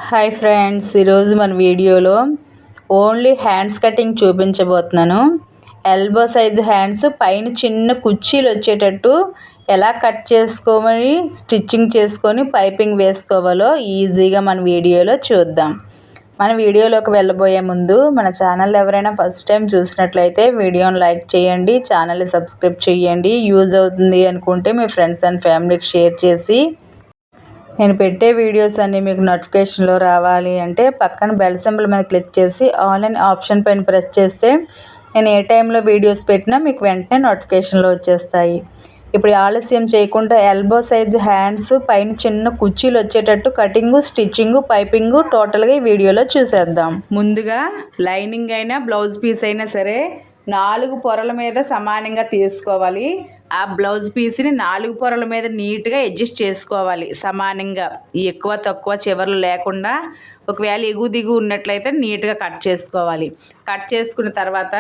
Hi friends, ఈరోజు మన వీడియోలో ఓన్లీ హ్యాండ్స్ కటింగ్ చూపించబోతున్నాను. ఎల్బో సైజు హ్యాండ్స్ పైన చిన్న కుర్చీలు వచ్చేటట్టు ఎలా కట్ చేసుకొని స్టిచ్చింగ్ చేసుకొని పైపింగ్ వేసుకోవాలో ఈజీగా మన వీడియోలో చూద్దాం. మన వీడియోలోకి వెళ్ళబోయే ముందు మన ఛానల్ ఎవరైనా ఫస్ట్ టైం చూసినట్లయితే వీడియోని లైక్ చేయండి, ఛానల్ని సబ్స్క్రైబ్ చేయండి. యూజ్ అవుతుంది అనుకుంటే మీ ఫ్రెండ్స్ అండ్ ఫ్యామిలీకి షేర్ చేసి నేను పెట్టే వీడియోస్ అన్నీ మీకు నోటిఫికేషన్లో రావాలి అంటే పక్కన బెల్ సింబల్ మీద క్లిక్ చేసి ఆల్ అనే ఆప్షన్ పైన ప్రెస్ చేస్తే నేను ఏ టైంలో వీడియోస్ పెట్టినా మీకు వెంటనే నోటిఫికేషన్లో వచ్చేస్తాయి. ఇప్పుడు ఆలస్యం చేయకుండా ఎల్బో సైజ్ హ్యాండ్స్ పైన చిన్న కుర్చీలు వచ్చేటట్టు కటింగు, స్టిచ్చింగు, పైపింగు టోటల్గా ఈ వీడియోలో చూసేద్దాం. ముందుగా లైనింగ్ అయినా బ్లౌజ్ పీస్ అయినా సరే 4 పొరల మీద సమానంగా తీసుకోవాలి. ఆ బ్లౌజ్ పీస్ని 4 పొరల మీద నీట్గా అడ్జస్ట్ చేసుకోవాలి సమానంగా, ఎక్కువ తక్కువ చివర్లు లేకుండా. ఒకవేళ ఎగు దిగు ఉన్నట్లయితే నీట్గా కట్ చేసుకోవాలి. కట్ చేసుకున్న తర్వాత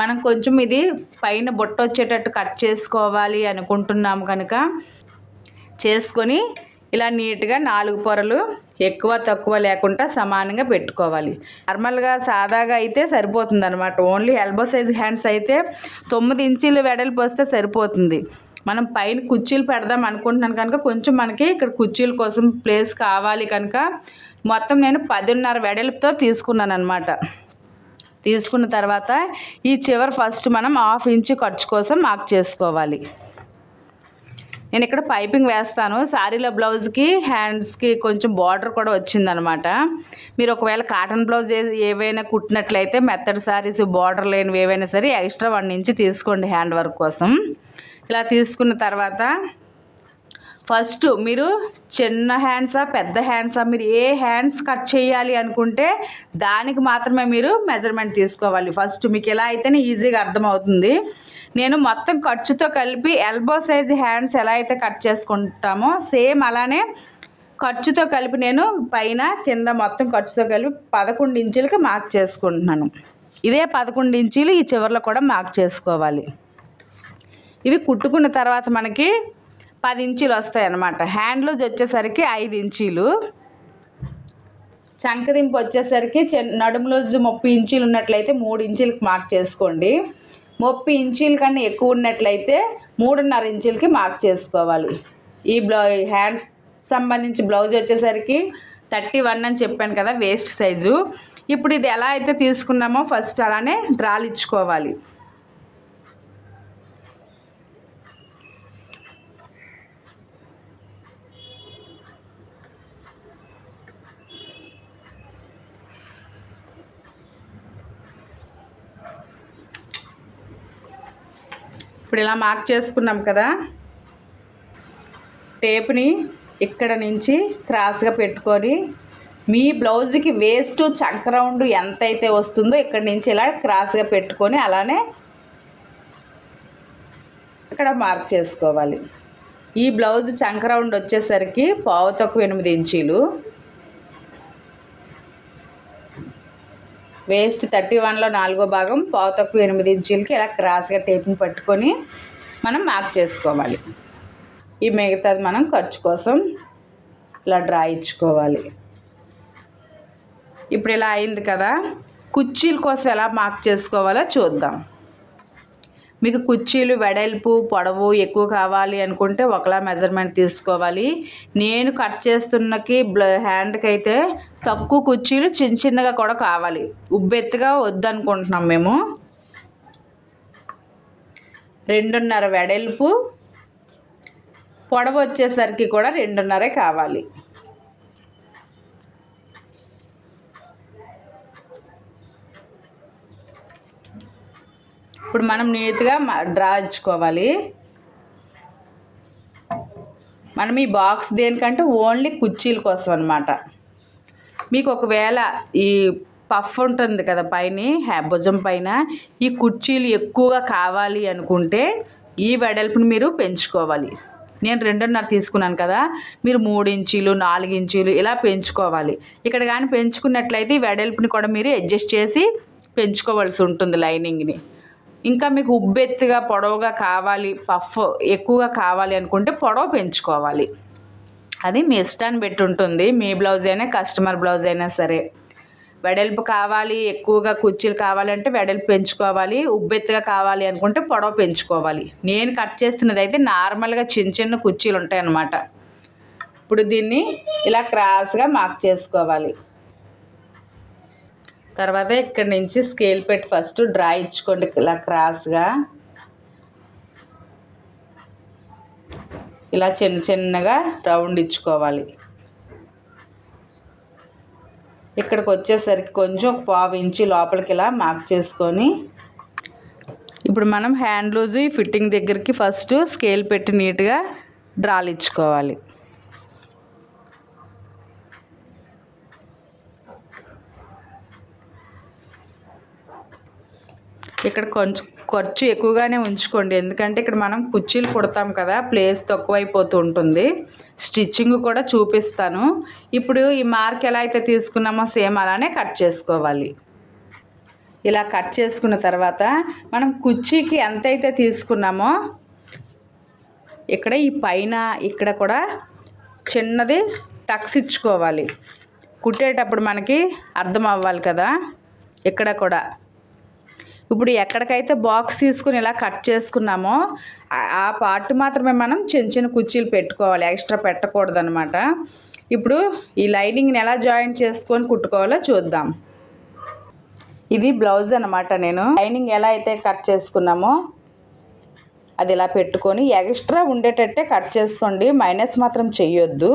మనం కొంచెం ఇది పైన బొట్ట వచ్చేటట్టు కట్ చేసుకోవాలి అనుకుంటున్నాము కనుక చేసుకొని ఇలా నీట్గా 4 పొరలు ఎక్కువ తక్కువ లేకుండా సమానంగా పెట్టుకోవాలి. నార్మల్గా సాదాగా అయితే సరిపోతుంది అనమాట. ఓన్లీ ఎల్బో సైజ్ హ్యాండ్స్ అయితే 9 ఇంచీలు వెడల్పు వస్తే సరిపోతుంది. మనం పైన కుర్చీలు పెడదాం అనుకుంటున్నాను కనుక కొంచెం మనకి ఇక్కడ కుర్చీల కోసం ప్లేస్ కావాలి కనుక మొత్తం నేను 10.5 వెడల్పుతో తీసుకున్నాను అనమాట. తీసుకున్న తర్వాత ఈ చివరి ఫస్ట్ మనం 1/2 ఇంచు ఖర్చు కోసం మార్క్ చేసుకోవాలి. నేను ఇక్కడ పైపింగ్ వేస్తాను. శారీలో బ్లౌజ్కి హ్యాండ్స్కి కొంచెం బార్డర్ కూడా వచ్చిందనమాట. మీరు ఒకవేళ కాటన్ బ్లౌజ్ ఏవైనా కుట్టినట్లయితే మెత్తడ్ శారీస్ బార్డర్ లేనివి ఏవైనా సరే ఎక్స్ట్రా 1 ఇంచ్ తీసుకోండి హ్యాండ్ వర్క్ కోసం. ఇలా తీసుకున్న తర్వాత ఫస్ట్ మీరు చిన్న హ్యాండ్సా పెద్ద హ్యాండ్సా మీరు ఏ హ్యాండ్స్ కట్ చేయాలి అనుకుంటే దానికి మాత్రమే మీరు మెజర్మెంట్ తీసుకోవాలి. ఫస్ట్ మీకు ఎలా అయితేనే ఈజీగా అర్థమవుతుంది. నేను మొత్తం ఖర్చుతో కలిపి ఎల్బో సైజ్ హ్యాండ్స్ ఎలా అయితే కట్ చేసుకుంటామో సేమ్ అలానే ఖర్చుతో కలిపి నేను పైన కింద మొత్తం ఖర్చుతో కలిపి 11 ఇంచులకి మార్క్ చేసుకుంటున్నాను. ఇదే 11 ఇంచులు ఈ చివరిలో కూడా మార్క్ చేసుకోవాలి. ఇవి కుట్టుకున్న తర్వాత మనకి 10 ఇంచులు వస్తాయి అన్నమాట. హ్యాండ్ లూజ్ వచ్చేసరికి 5 ఇంచీలు, చంకదింపు వచ్చేసరికి నడుము లూజ్ 30 ఇంచీలు ఉన్నట్లయితే 3 ఇంచులకి మార్క్ చేసుకోండి. 30 ఇంచీల కన్నా ఎక్కువ ఉన్నట్లయితే 3.5 ఇంచులకి మార్క్ చేసుకోవాలి. ఈ హ్యాండ్స్ సంబంధించి బ్లౌజ్ వచ్చేసరికి 31 అని చెప్పాను కదా వేస్ట్ సైజు. ఇప్పుడు ఇది ఎలా అయితే తీసుకున్నామో ఫస్ట్ అలానే డ్రాలు ఇచ్చుకోవాలి. ఇప్పుడు ఇలా మార్క్ చేసుకున్నాం కదా, టేప్ని ఇక్కడ నుంచి క్రాస్గా పెట్టుకొని మీ బ్లౌజ్కి వేస్ట్ చంక రౌండ్ ఎంత అయితే వస్తుందో ఇక్కడ నుంచి ఇలా క్రాస్గా పెట్టుకొని అలానే ఇక్కడ మార్క్ చేసుకోవాలి. ఈ బ్లౌజ్ చంక రౌండ్ వచ్చేసరికి 8 ఇంచీలు, వేస్ట్ 31లో 4వ భాగం 8 ఇంచులకి ఇలా క్రాస్గా టేప్ని పట్టుకొని మనం మార్క్ చేసుకోవాలి. ఈ మిగతాది మనం ఖర్చు కోసం ఇలా డ్రా ఇచ్చుకోవాలి. ఇప్పుడు ఇలా అయింది కదా, కుర్చీల కోసం ఎలా మార్క్ చేసుకోవాలో చూద్దాం. మీకు కుర్చీలు వెడల్పు పొడవు ఎక్కువ కావాలి అనుకుంటే ఒకలా మెజర్మెంట్ తీసుకోవాలి. నేను కట్ చేస్తున్నకి హ్యాండ్కి అయితే తక్కువ కుర్చీలు చిన్నగా కూడా కావాలి, ఉబ్బెత్తుగా వద్దనుకుంటున్నాం మేము. 2.5 వెడల్పు, పొడవు వచ్చేసరికి కూడా 2.5 కావాలి. ఇప్పుడు మనం నీట్గా డ్రా ఇచ్చుకోవాలి. మనం ఈ బాక్స్ దేనికంటే ఓన్లీ కుర్చీల కోసం అనమాట. మీకు ఒకవేళ ఈ పఫ్ ఉంటుంది కదా పైన భుజం పైన, ఈ కుర్చీలు ఎక్కువగా కావాలి అనుకుంటే ఈ వెడల్పుని మీరు పెంచుకోవాలి. నేను 2.5 తీసుకున్నాను కదా, మీరు 3 ఇంచీలు 4 ఇంచీలు ఇలా పెంచుకోవాలి. ఇక్కడ కానీ పెంచుకున్నట్లయితే ఈ వెడల్పుని కూడా మీరు అడ్జస్ట్ చేసి పెంచుకోవాల్సి ఉంటుంది లైనింగ్ని. ఇంకా మీకు ఉబ్బెత్తుగా పొడవుగా కావాలి, పఫ్ ఎక్కువగా కావాలి అనుకుంటే పొడవు పెంచుకోవాలి. అది మీ ఇష్టాన్ని పెట్టి ఉంటుంది. మీ బ్లౌజ్ అయినా కస్టమర్ బ్లౌజ్ అయినా సరే. వెడల్పు కావాలి, ఎక్కువగా కుర్చీలు కావాలంటే వెడల్పు పెంచుకోవాలి, ఉబ్బెత్తుగా కావాలి అనుకుంటే పొడవు పెంచుకోవాలి. నేను కట్ చేస్తున్నది అయితే నార్మల్గా చిన్న చిన్న కుర్చీలు ఉంటాయి అన్నమాట. ఇప్పుడు దీన్ని ఇలా క్రాస్గా మార్క్ చేసుకోవాలి. తర్వాత ఇక్కడి నుంచి స్కేల్ పెట్టి ఫస్ట్ డ్రా ఇచ్చుకోండి ఇలా క్రాస్గా. ఇలా చిన్న చిన్నగా రౌండ్ ఇచ్చుకోవాలి. ఇక్కడికి వచ్చేసరికి కొంచెం 1/2 ఇంచు లోపలికి ఇలా మార్క్ చేసుకొని ఇప్పుడు మనం హ్యాండ్ లూజ్ ఫిట్టింగ్ దగ్గరికి ఫస్ట్ స్కేల్ పెట్టి నీట్గా డ్రాలు ఇచ్చుకోవాలి. ఇక్కడ కొంచెం ఖర్చు ఎక్కువగానే ఉంచుకోండి, ఎందుకంటే ఇక్కడ మనం కుర్చీలు కుడతాం కదా, ప్లేస్ తక్కువైపోతూ ఉంటుంది. స్టిచ్చింగ్ కూడా చూపిస్తాను. ఇప్పుడు ఈ మార్క్ ఎలా అయితే తీసుకున్నామో సేమ్ అలానే కట్ చేసుకోవాలి. ఇలా కట్ చేసుకున్న తర్వాత మనం కుర్చీకి ఎంతైతే తీసుకున్నామో ఇక్కడ ఈ పైన ఇక్కడ కూడా చిన్నది టక్స్ ఇచ్చుకోవాలి. కుట్టేటప్పుడు మనకి అర్థం అవ్వాలి కదా. ఇక్కడ కూడా ఇప్పుడు ఎక్కడికైతే బాక్స్ తీసుకుని ఇలా కట్ చేసుకున్నామో ఆ పార్ట్ మాత్రమే మనం చిన్న చిన్న కుర్చీలు పెట్టుకోవాలి, ఎక్స్ట్రా పెట్టకూడదు అనమాట. ఇప్పుడు ఈ లైనింగ్ని ఎలా జాయింట్ చేసుకొని కుట్టుకోవాలో చూద్దాం. ఇది బ్లౌజ్ అనమాట. నేను లైనింగ్ ఎలా అయితే కట్ చేసుకున్నామో అది ఇలా పెట్టుకొని ఎక్స్ట్రా ఉండేటట్టే కట్ చేసుకోండి, మైనస్ మాత్రం చెయ్యొద్దు.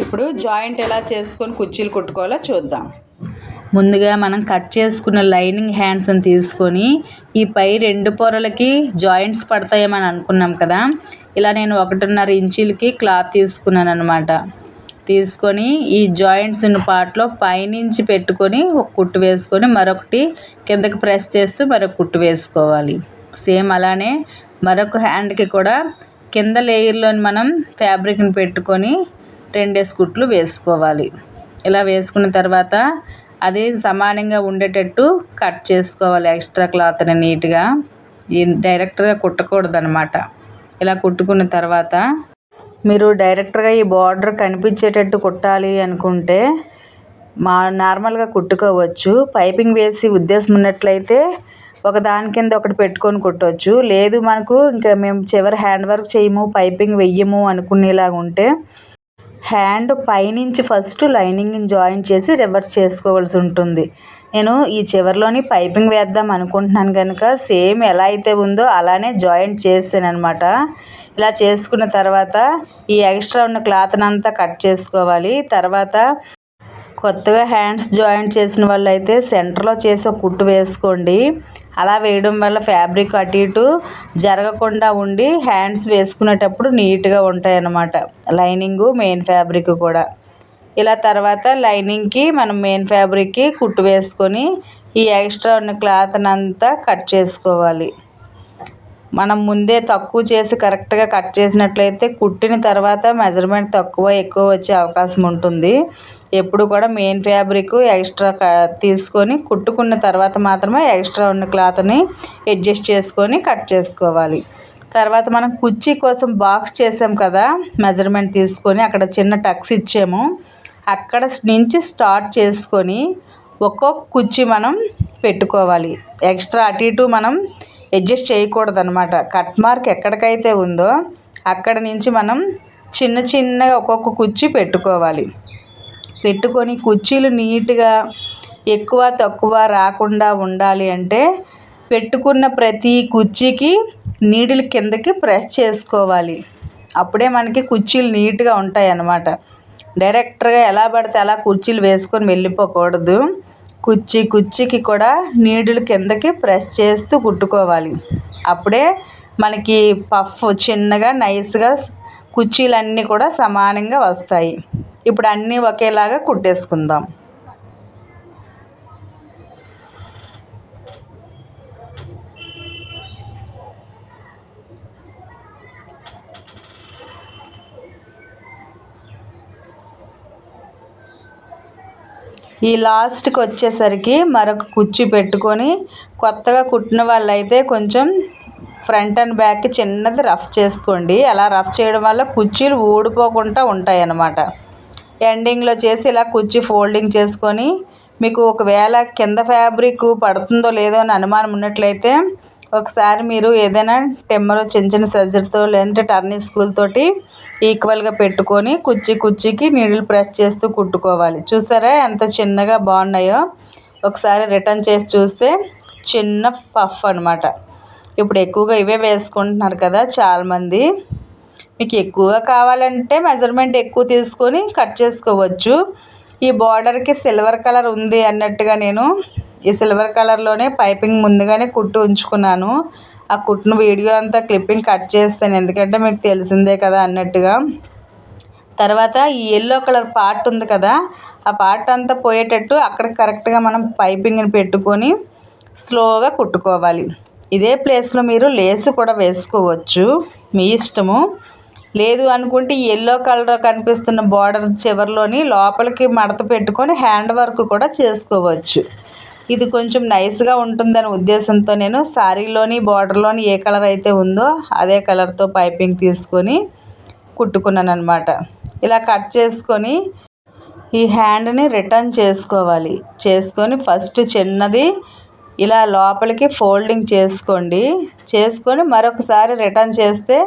ఇప్పుడు జాయింట్ ఎలా చేసుకొని కుర్చీలు కుట్టుకోవాలో చూద్దాం. ముందుగా మనం కట్ చేసుకున్న లైనింగ్ హ్యాండ్స్ని తీసుకొని ఈ పై 2 పొరలకి జాయింట్స్ పడతాయేమని అనుకున్నాం కదా, ఇలా నేను 1.5 ఇంచులకి క్లాత్ తీసుకున్నాను అనమాట. తీసుకొని ఈ జాయింట్స్ ఉన్న పార్ట్లో పైనుంచి పెట్టుకొని ఒక కుట్టు వేసుకొని మరొకటి కిందకి ప్రెస్ చేస్తూ మరొక కుట్టు వేసుకోవాలి. సేమ్ అలానే మరొక హ్యాండ్కి కూడా కింద లేయర్లోని మనం ఫ్యాబ్రిక్ని పెట్టుకొని 2 కుట్లు వేసుకోవాలి. ఇలా వేసుకున్న తర్వాత అది సమానంగా ఉండేటట్టు కట్ చేసుకోవాలి. ఎక్స్ట్రా క్లాత్ని నీట్గా డైరెక్ట్గా కుట్టకూడదు అనమాట. ఇలా కుట్టుకున్న తర్వాత మీరు డైరెక్ట్గా ఈ బార్డర్ కనిపించేటట్టు కుట్టాలి అనుకుంటే నార్మల్గా కుట్టుకోవచ్చు. పైపింగ్ వేసి ఉద్దేశం ఉన్నట్లయితే ఒక దాని కింద ఒకటి పెట్టుకొని కుట్టవచ్చు. లేదు మనకు ఇంకా మేము చివరి హ్యాండ్ వర్క్ చేయము, పైపింగ్ వెయ్యము అనుకునేలాగా ఉంటే హ్యాండ్ పైనుంచి ఫస్ట్ లైనింగ్ని జాయిన్ చేసి రివర్స్ చేసుకోవాల్సి ఉంటుంది. నేను ఈ చివరిలోని పైపింగ్ వేద్దాం అనుకుంటున్నాను కనుక సేమ్ ఎలా అయితే ఉందో అలానే జాయింట్ చేసాను అనమాట. ఇలా చేసుకున్న తర్వాత ఈ ఎక్స్ట్రా ఉన్న క్లాత్ని అంతా కట్ చేసుకోవాలి. తర్వాత కొత్తగా హ్యాండ్స్ జాయింట్ చేసిన వాళ్ళు అయితే సెంటర్లో చేసి ఒక కుట్టు వేసుకోండి. అలా వేయడం వల్ల ఫ్యాబ్రిక్ అటు ఇటు జరగకుండా ఉండి హ్యాండ్స్ వేసుకునేటప్పుడు నీట్గా ఉంటాయి అన్నమాట. లైనింగు మెయిన్ ఫ్యాబ్రిక్ కూడా. ఇలా తర్వాత లైనింగ్కి మనం మెయిన్ ఫ్యాబ్రిక్కి కుట్టు వేసుకొని ఈ ఎక్స్ట్రా ఉన్న క్లాత్ని అంతా కట్ చేసుకోవాలి. మనం ముందే తక్కువ చేసి కరెక్ట్గా కట్ చేసినట్లయితే కుట్టిన తర్వాత మెజర్మెంట్ తక్కువ ఎక్కువ వచ్చే అవకాశం ఉంటుంది. ఎప్పుడు కూడా మెయిన్ ఫ్యాబ్రిక్ ఎక్స్ట్రా తీసుకొని కుట్టుకున్న తర్వాత మాత్రమే ఎక్స్ట్రా ఉన్న క్లాత్ని అడ్జస్ట్ చేసుకొని కట్ చేసుకోవాలి. తర్వాత మనం కుర్చీ కోసం బాక్స్ చేసాం కదా, మెజర్మెంట్ తీసుకొని అక్కడ చిన్న టక్స్ ఇచ్చాము. అక్కడ నుంచి స్టార్ట్ చేసుకొని ఒక్కొక్క కుర్చీ మనం పెట్టుకోవాలి. ఎక్స్ట్రా అటు ఇటు మనం అడ్జస్ట్ చేయకూడదు అనమాట. కట్ మార్క్ ఎక్కడికైతే ఉందో అక్కడ నుంచి మనం చిన్న చిన్నగా ఒక్కొక్క కుర్చీ పెట్టుకోవాలి. పెట్టుకొని కుర్చీలు నీట్గా ఎక్కువ తక్కువ రాకుండా ఉండాలి అంటే పెట్టుకున్న ప్రతి కుర్చీకి నీడిల్ కిందకి ప్రెస్ చేసుకోవాలి. అప్పుడే మనకి కుర్చీలు నీట్గా ఉంటాయి అన్నమాట. డైరెక్ట్గా ఎలా పడితే అలా కుర్చీలు వేసుకొని వెళ్ళిపోకూడదు. కుర్చీకి కూడా నీడిల్ కిందకి ప్రెస్ చేస్తూ కుట్టుకోవాలి. అప్పుడే మనకి పఫ్ చిన్నగా నైస్గా కుర్చీలన్నీ కూడా సమానంగా వస్తాయి. ఇప్పుడు అన్నీ ఒకేలాగా కుట్టేసుకుందాం. ఈ లాస్ట్కి వచ్చేసరికి మరొక కుర్చీ పెట్టుకొని కొత్తగా కుట్టిన వాళ్ళైతే కొంచెం ఫ్రంట్ అండ్ బ్యాక్ చిన్నది రఫ్ చేసుకోండి. అలా రఫ్ చేయడం వల్ల కుర్చీలు ఊడిపోకుండా ఉంటాయి అన్నమాట. ఎండింగ్లో చేసి ఇలా కుర్చీ ఫోల్డింగ్ చేసుకొని మీకు ఒకవేళ కింద ఫ్యాబ్రిక్ పడుతుందో లేదో అని అనుమానం ఉన్నట్లయితే ఒకసారి మీరు ఏదైనా టెమ్మర్ చిన్న చిన్న సర్జరీతో లేదంటే టర్నింగ్ స్క్రూల్ తోటి ఈక్వల్గా పెట్టుకొని కుర్చీకి నీడిల్ ప్రెస్ చేస్తూ కుట్టుకోవాలి. చూసారా ఎంత చిన్నగా బాగున్నాయో. ఒకసారి రిటర్న్ చేసి చూస్తే చిన్న పఫ్ అనమాట. ఇప్పుడు ఎక్కువగా ఇవే వేసుకుంటున్నారు కదా చాలామంది. మీకు ఎక్కువగా కావాలంటే మెజర్మెంట్ ఎక్కువ తీసుకొని కట్ చేసుకోవచ్చు. ఈ బార్డర్కి సిల్వర్ కలర్ ఉంది అన్నట్టుగా నేను ఈ సిల్వర్ కలర్లోనే పైపింగ్ ముందుగానే కుట్టి ఉంచుకున్నాను. ఆ కుట్టిన వీడియో అంతా క్లిప్పింగ్ కట్ చేస్తాను, ఎందుకంటే మీకు తెలిసిందే కదా అన్నట్టుగా. తర్వాత ఈ ఎల్లో కలర్ పార్ట్ ఉంది కదా, ఆ పార్ట్ అంతా పోయేటట్టు అక్కడ కరెక్ట్గా మనం పైపింగ్ని పెట్టుకొని స్లోగా కుట్టుకోవాలి. ఇదే ప్లేస్లో మీరు లేసు కూడా వేసుకోవచ్చు, మీ ఇష్టము. లేదు అనుకుంటే ఈ ఎల్లో కలర్ కనిపిస్తున్న బార్డర్ చివరిలోని లోపలికి మడత పెట్టుకొని హ్యాండ్ వర్క్ కూడా చేసుకోవచ్చు. ఇది కొంచెం నైస్గా ఉంటుందనే ఉద్దేశంతో నేను శారీలోని బార్డర్లోని ఏ కలర్ అయితే ఉందో అదే కలర్తో పైపింగ్ తీసుకొని కుట్టుకున్నాను అనమాట. ఇలా కట్ చేసుకొని ఈ హ్యాండ్ని రిటర్న్ చేసుకోవాలి. చేసుకొని ఫస్ట్ చిన్నది ఇలా లోపలికి ఫోల్డింగ్ చేసుకోండి. చేసుకొని మరొకసారి రిటర్న్ చేస్తే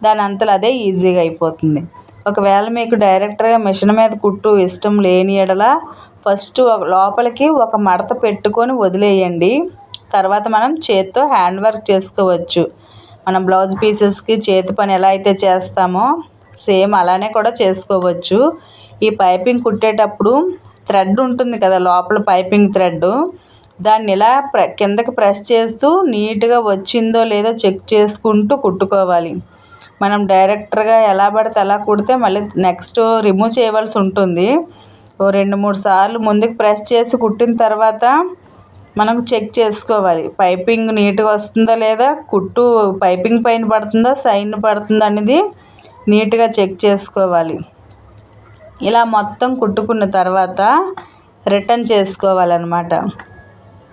దాని అంతలో అదే ఈజీగా అయిపోతుంది. ఒకవేళ మీకు డైరెక్ట్గా మిషన్ మీద కుట్టు ఇష్టం లేని ఎడల ఫస్ట్ లోపలికి ఒక మడత పెట్టుకొని వదిలేయండి. తర్వాత మనం చేత్తో హ్యాండ్ వర్క్ చేసుకోవచ్చు. మనం బ్లౌజ్ పీసెస్కి చేతి పని ఎలా అయితే చేస్తామో సేమ్ అలానే కూడా చేసుకోవచ్చు. ఈ పైపింగ్ కుట్టేటప్పుడు థ్రెడ్ ఉంటుంది కదా, లోపల పైపింగ్ థ్రెడ్, దాన్ని ఇలా కిందకి ప్రెస్ చేస్తూ నీట్గా వచ్చిందో లేదో చెక్ చేసుకుంటూ కుట్టుకోవాలి. మనం డైరెక్ట్గా ఎలా పడితే అలా కుడితే మళ్ళీ నెక్స్ట్ రిమూవ్ చేయవలసి ఉంటుంది. ఓ 2-3 సార్లు ముందుకు ప్రెస్ చేసి కుట్టిన తర్వాత మనం చెక్ చేసుకోవాలి పైపింగ్ నీట్గా వస్తుందా లేదా, కుట్టు పైపింగ్ పైన పడుతుందా సైడ్ పడుతుందా అనేది నీట్గా చెక్ చేసుకోవాలి. ఇలా మొత్తం కుట్టుకున్న తర్వాత రిటర్న్ చేసుకోవాలన్నమాట.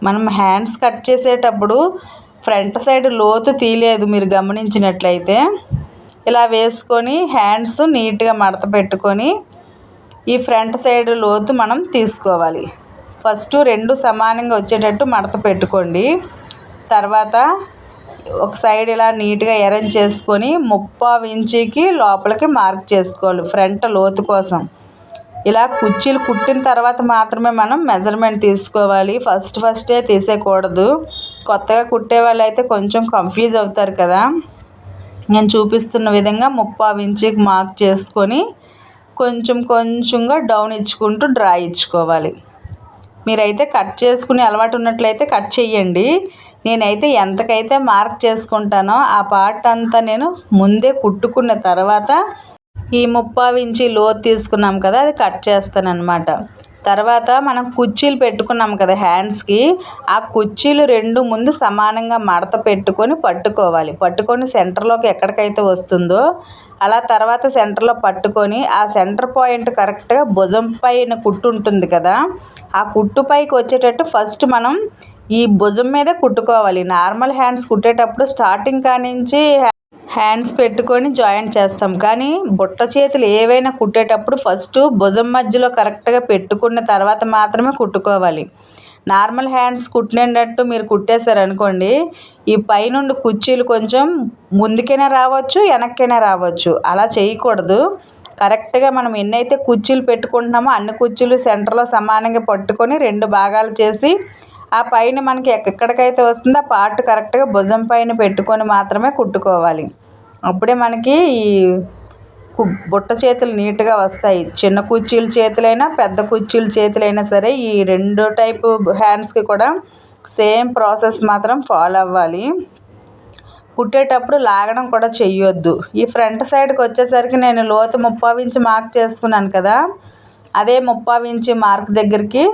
మనం హ్యాండ్స్ కట్ చేసేటప్పుడు ఫ్రంట్ సైడ్ లోతు తీయలేదు, మీరు గమనించినట్లయితే. ఇలా వేసుకొని హ్యాండ్స్ నీట్గా మడత పెట్టుకొని ఈ ఫ్రంట్ సైడ్ లోతు మనం తీసుకోవాలి. ఫస్ట్ 2 సమానంగా వచ్చేటట్టు మడత పెట్టుకోండి. తర్వాత ఒక సైడ్ ఇలా నీట్గా అరేంజ్ చేసుకొని 3/4 ఇంచుకి లోపలికి మార్క్ చేసుకోవాలి ఫ్రంట్ లోతు కోసం. ఇలా కుర్చీలు కుట్టిన తర్వాత మాత్రమే మనం మెజర్మెంట్ తీసుకోవాలి. ఫస్టే తీసేయకూడదు. కొత్తగా కుట్టే వాళ్ళు అయితే కొంచెం కన్ఫ్యూజ్ అవుతారు కదా. నేను చూపిస్తున్న విధంగా 3/4 ఇంచుకి మార్క్ చేసుకొని కొంచెంగా డౌన్ ఇచ్చుకుంటూ డ్రా ఇచ్చుకోవాలి. మీరైతే కట్ చేసుకుని అలవాటు ఉన్నట్లయితే కట్ చేయండి. నేనైతే ఎంతకైతే మార్క్ చేసుకుంటానో ఆ పార్ట్ అంతా నేను ముందే కుట్టుకున్న తర్వాత ఈ 3/4 ఇంచు లోతు తీసుకున్నాం కదా, అది కట్ చేస్తాను అన్నమాట. తర్వాత మనం కుర్చీలు పెట్టుకున్నాం కదా హ్యాండ్స్కి, ఆ కుర్చీలు 2 ముందు సమానంగా మడత పెట్టుకొని పట్టుకొని సెంటర్లోకి ఎక్కడికైతే వస్తుందో అలా తర్వాత సెంటర్లో పట్టుకొని ఆ సెంటర్ పాయింట్ కరెక్ట్గా భుజం పైన కుట్టు ఉంటుంది కదా, ఆ కుట్టు పైకి వచ్చేటట్టు ఫస్ట్ మనం ఈ భుజం మీదే కుట్టుకోవాలి. నార్మల్ హ్యాండ్స్ కుట్టేటప్పుడు స్టార్టింగ్ కానించి హ్యాండ్స్ పెట్టుకొని జాయింట్ చేస్తాం, కానీ బుట్ట చేతులు ఏవైనా కుట్టేటప్పుడు ఫస్ట్ భుజం మధ్యలో కరెక్ట్గా పెట్టుకున్న తర్వాత మాత్రమే కుట్టుకోవాలి. నార్మల్ హ్యాండ్స్ కుట్టినట్టు మీరు కుట్టేశారనుకోండి, ఈ పైనుండి కుర్చీలు కొంచెం ముందుకైనా రావచ్చు వెనక్కైనా రావచ్చు. అలా చేయకూడదు. కరెక్ట్గా మనం ఎన్నైతే కుర్చీలు పెట్టుకుంటున్నామో అన్ని కుర్చీలు సెంటర్లో సమానంగా పట్టుకొని 2 భాగాలు చేసి ఆ పైన మనకి ఎక్కడికైతే వస్తుందో ఆ పార్ట్ కరెక్ట్గా భుజం పైన పెట్టుకొని మాత్రమే కుట్టుకోవాలి. అప్పుడే మనకి ఈ బుట్ట చేతులు నీట్గా వస్తాయి. చిన్న కుర్చీల చేతులైనా పెద్ద కుర్చీల చేతులైనా సరే ఈ 2 టైపు హ్యాండ్స్కి కూడా సేమ్ ప్రాసెస్ మాత్రం ఫాలో అవ్వాలి. కుట్టేటప్పుడు లాగడం కూడా చెయ్యొద్దు. ఈ ఫ్రంట్ సైడ్కి వచ్చేసరికి నేను లోతు 3/4 ఇంచు మార్క్ చేసుకున్నాను కదా, అదే 3/4 ఇంచు మార్క్ దగ్గరికి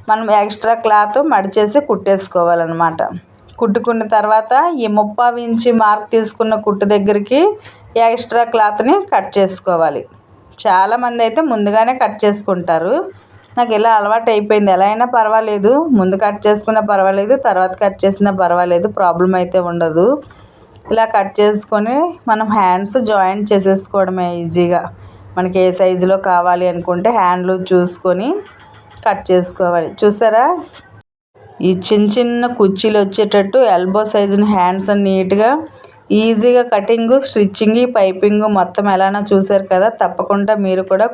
మనం ఎక్స్ట్రా క్లాత్ మడిచేసి కుట్టేసుకోవాలన్నమాట. కుట్టుకున్న తర్వాత ఈ 3/4 ఇంచు మార్క్ తీసుకున్న కుట్టు దగ్గరికి ఎక్స్ట్రా క్లాత్ని కట్ చేసుకోవాలి. చాలామంది అయితే ముందుగానే కట్ చేసుకుంటారు. నాకు ఇలా అలవాటు అయిపోయింది. ఎలా అయినా పర్వాలేదు, ముందు కట్ చేసుకున్నా పర్వాలేదు, తర్వాత కట్ చేసినా పర్వాలేదు, ప్రాబ్లం అయితే ఉండదు. ఇలా కట్ చేసుకొని మనం హ్యాండ్స్ జాయింట్ చేసేసుకోవడమే ఈజీగా. మనకి ఏ సైజులో కావాలి అనుకుంటే హ్యాండ్లు చూసుకొని కట్ చేసుకోవాలి. చూసారా, ఈ చిన్న చిన్న కుర్చీలు వచ్చేటట్టు ఎల్బో సైజుని హ్యాండ్స్ నీట్గా ఈజీగా కటింగు, స్టిచ్చింగ్, పైపింగ్ మొత్తం ఎలానో చూసారు కదా. తప్పకుండా మీరు కూడా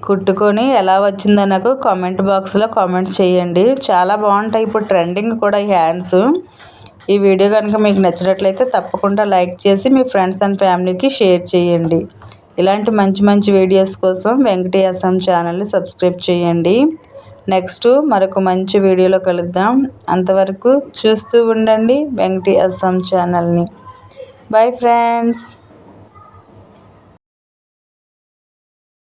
కుట్టుకొని ఎలా వచ్చిందో నాకు కామెంట్ బాక్స్లో కామెంట్స్ చేయండి. చాలా బాగుంటాయి, ఇప్పుడు ట్రెండింగ్ కూడా ఈ హ్యాండ్స్. ఈ వీడియో కనుక మీకు నచ్చినట్లయితే తప్పకుండా లైక్ చేసి మీ ఫ్రెండ్స్ అండ్ ఫ్యామిలీకి షేర్ చేయండి. ఇలాంటి మంచి మంచి వీడియోస్ కోసం వెంకటి అస్సాం ఛానల్ని సబ్స్క్రైబ్ చేయండి. నెక్స్ట్ మరొక మంచి వీడియోలో కలుద్దాం. అంతవరకు చూస్తూ ఉండండి వెంకటి అస్సాం ఛానల్ని. Bye friends.